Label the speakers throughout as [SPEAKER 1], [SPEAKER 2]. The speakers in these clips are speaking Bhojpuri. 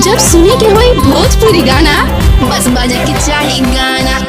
[SPEAKER 1] जब सुने के होई भोजपुरी गाना, बस बजे के चाही गाना।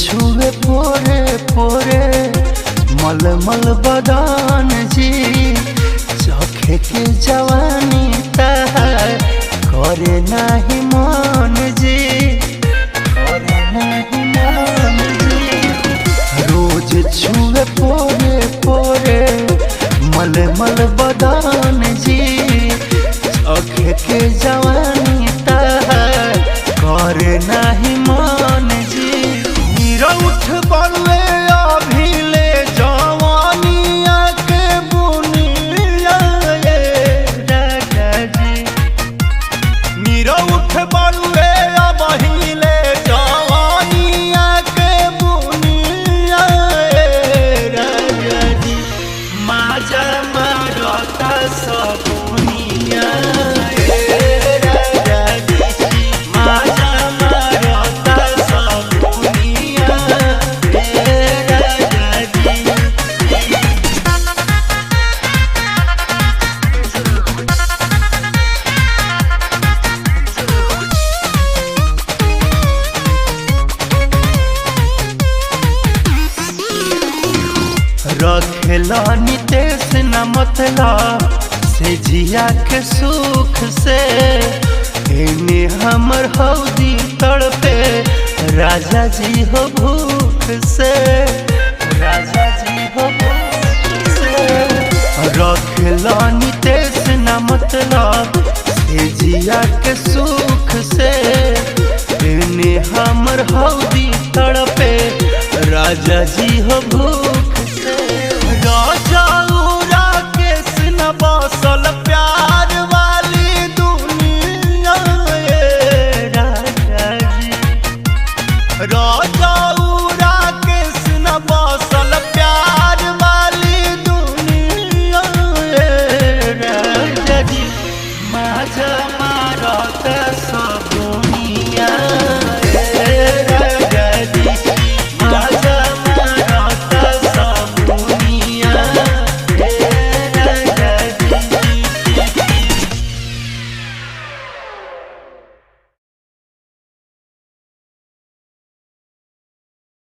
[SPEAKER 2] छुए पोरे पोरे मलमल बदान जी, चखे के जवानी तहार करे नाही मन जी, करे नाही मन जी। रोज छुए पोरे पोरे मलमल बदान जी, चखे के जवानी तहार करे नाही मन जी। उठ बड़ुए अभिले जवानिया के बुनिया राजा जी, मीरा उठ बड़ुए अभिले जवानिया के बुनिया राजा जी। माजा मारता सबुनिया राजा जी, माजा मारता सबुनिया रखेला नितेश न मतलब से जिया के सुख से, एने हमर हौदी तड़पे राजा जी हो भूख से, राजा जी हो भूख से। रखेला नितेश न मतलब से जिया के सुख से, एने हमर हौदी तड़पे राजा जी हो भूख